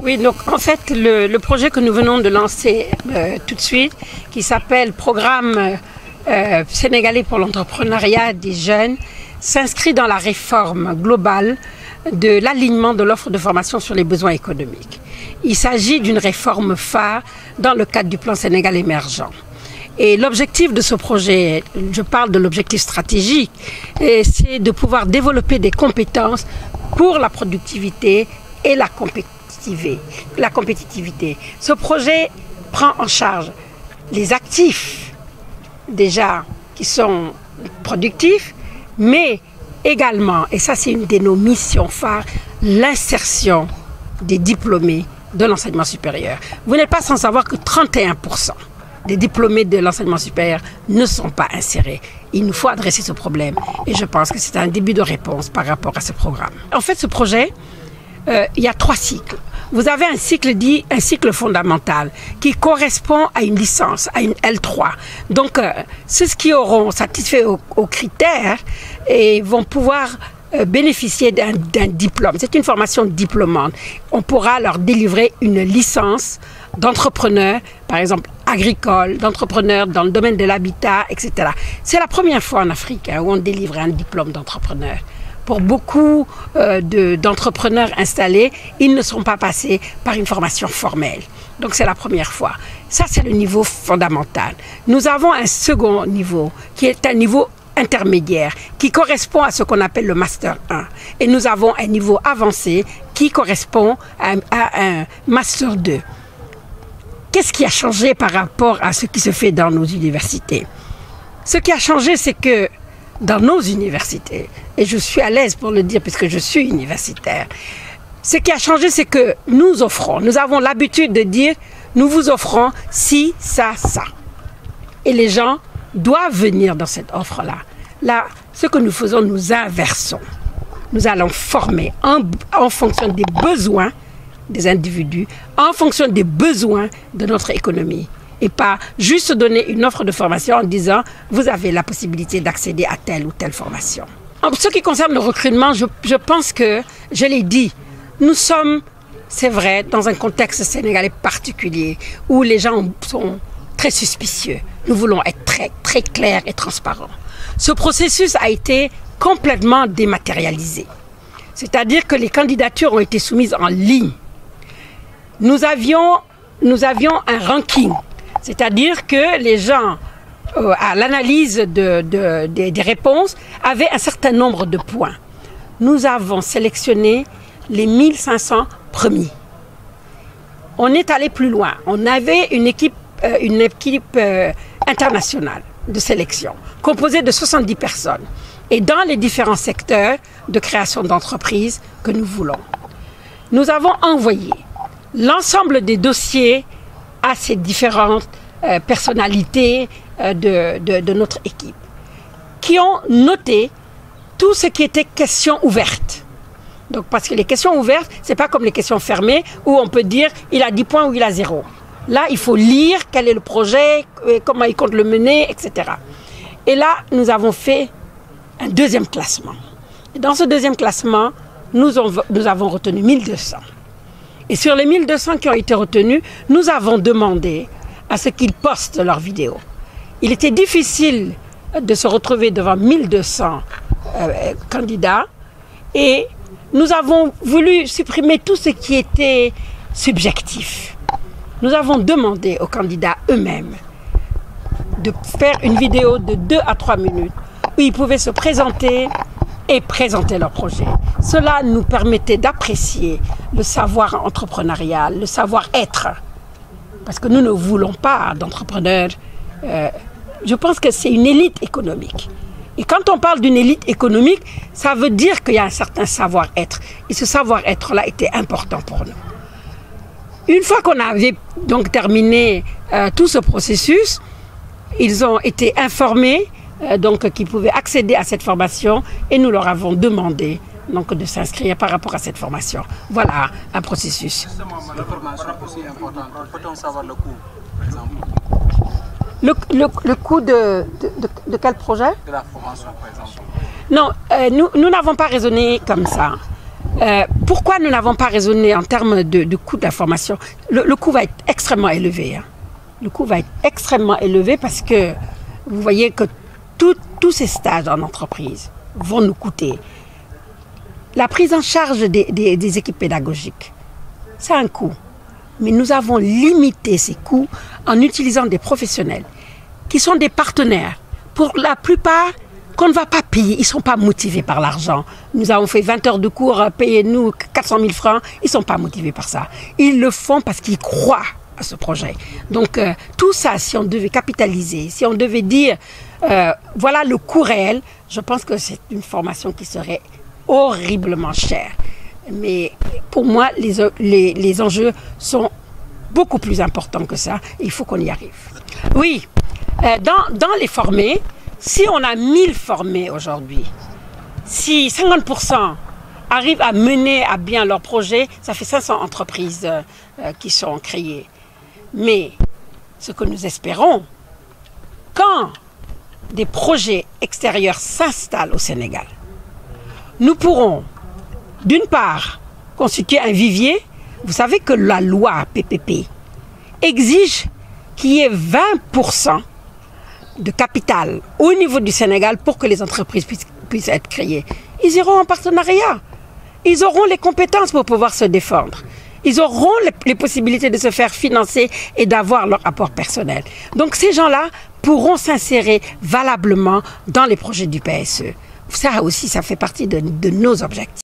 Oui, donc en fait, le projet que nous venons de lancer tout de suite, qui s'appelle Programme sénégalais pour l'entrepreneuriat des jeunes, s'inscrit dans la réforme globale de l'alignement de l'offre de formation sur les besoins économiques. Il s'agit d'une réforme phare dans le cadre du plan Sénégal émergent. Et l'objectif de ce projet, je parle de l'objectif stratégique, c'est de pouvoir développer des compétences pour la productivité et la compétitivité. Ce projet prend en charge les actifs déjà qui sont productifs, mais également, et ça c'est une de nos missions phares, l'insertion des diplômés de l'enseignement supérieur. Vous n'êtes pas sans savoir que 31% des diplômés de l'enseignement supérieur ne sont pas insérés. Il nous faut adresser ce problème et je pense que c'est un début de réponse par rapport à ce programme. En fait, ce projet, il y a 3 cycles. Vous avez un cycle dit un cycle fondamental qui correspond à une licence, à une L3. Donc, ceux qui auront satisfait aux critères et vont pouvoir bénéficier d'un diplôme. C'est une formation diplômante. On pourra leur délivrer une licence d'entrepreneur, par exemple agricole, d'entrepreneur dans le domaine de l'habitat, etc. C'est la première fois en Afrique où on délivre un diplôme d'entrepreneur. Pour beaucoup d'entrepreneurs installés, ils ne sont pas passés par une formation formelle. Donc c'est la première fois. Ça, c'est le niveau fondamental. Nous avons un second niveau qui est un niveau intermédiaire qui correspond à ce qu'on appelle le Master 1. Et nous avons un niveau avancé qui correspond à un Master 2. Qu'est-ce qui a changé par rapport à ce qui se fait dans nos universités? Ce qui a changé, c'est que dans nos universités, et je suis à l'aise pour le dire puisque je suis universitaire, ce qui a changé, c'est que nous offrons, nous avons l'habitude de dire, nous vous offrons ci, ça, ça. Et les gens doivent venir dans cette offre-là. Là, ce que nous faisons, nous inversons. Nous allons former en fonction des besoins des individus, en fonction des besoins de notre économie. Et pas juste donner une offre de formation en disant « vous avez la possibilité d'accéder à telle ou telle formation ». En ce qui concerne le recrutement, je pense que, je l'ai dit, nous sommes, c'est vrai, dans un contexte sénégalais particulier où les gens sont très suspicieux. Nous voulons être très, très clairs et transparents. Ce processus a été complètement dématérialisé. C'est-à-dire que les candidatures ont été soumises en ligne. Nous avions un ranking. C'est-à-dire que les gens, à l'analyse des réponses, avaient un certain nombre de points. Nous avons sélectionné les 1500 premiers. On est allé plus loin. On avait une équipe internationale de sélection, composée de 70 personnes, et dans les différents secteurs de création d'entreprises que nous voulons. Nous avons envoyé l'ensemble des dossiers à ces différentes personnalités de notre équipe, qui ont noté tout ce qui était questions ouvertes. Donc, parce que les questions ouvertes, ce n'est pas comme les questions fermées où on peut dire il a 10 points ou il a 0. Là, il faut lire quel est le projet, comment il compte le mener, etc. Et là, nous avons fait un deuxième classement. Et dans ce deuxième classement, nous avons retenu 1200. Et sur les 1200 qui ont été retenus, nous avons demandé à ce qu'ils postent leurs vidéos. Il était difficile de se retrouver devant 1200 candidats et nous avons voulu supprimer tout ce qui était subjectif. Nous avons demandé aux candidats eux-mêmes de faire une vidéo de 2 à 3 minutes où ils pouvaient se présenter et présenter leur projet. Cela nous permettait d'apprécier le savoir entrepreneurial, le savoir-être. Parce que nous ne voulons pas d'entrepreneurs. Je pense que c'est une élite économique. Et quand on parle d'une élite économique, ça veut dire qu'il y a un certain savoir-être. Et ce savoir-être-là était important pour nous. Une fois qu'on avait donc terminé tout ce processus, ils ont été informés donc qu'ils pouvaient accéder à cette formation et nous leur avons demandé donc de s'inscrire par rapport à cette formation. Voilà un processus. Justement, la formation aussi importante. Peut-on savoir le coût, par exemple? Le coût de quel projet? De la formation, par exemple. Non, nous n'avons pas raisonné comme ça. Pourquoi nous n'avons pas raisonné en termes de coût de la formation? Le coût va être extrêmement élevé. Hein. Le coût va être extrêmement élevé parce que vous voyez que tous ces stages en entreprise vont nous coûter. La prise en charge des équipes pédagogiques, c'est un coût. Mais nous avons limité ces coûts en utilisant des professionnels qui sont des partenaires. Pour la plupart, qu'on ne va pas payer, ils ne sont pas motivés par l'argent. Nous avons fait 20 heures de cours, payez-nous 400 000 francs, ils ne sont pas motivés par ça. Ils le font parce qu'ils croient à ce projet. Donc tout ça, si on devait capitaliser, si on devait dire, voilà le coût réel, je pense que c'est une formation qui serait horriblement chère. Mais pour moi, les enjeux sont beaucoup plus importants que ça. Il faut qu'on y arrive. Oui, dans les formés, si on a 1000 formés aujourd'hui, si 50% arrivent à mener à bien leur projet, ça fait 500 entreprises qui sont créées. Mais ce que nous espérons, quand des projets extérieurs s'installent au Sénégal, nous pourrons, d'une part, constituer un vivier. Vous savez que la loi PPP exige qu'il y ait 20% de capital au niveau du Sénégal pour que les entreprises puissent être créées. Ils iront en partenariat. Ils auront les compétences pour pouvoir se défendre. Ils auront les possibilités de se faire financer et d'avoir leur apport personnel. Donc ces gens-là pourront s'insérer valablement dans les projets du PSE. Ça aussi, ça fait partie de nos objectifs.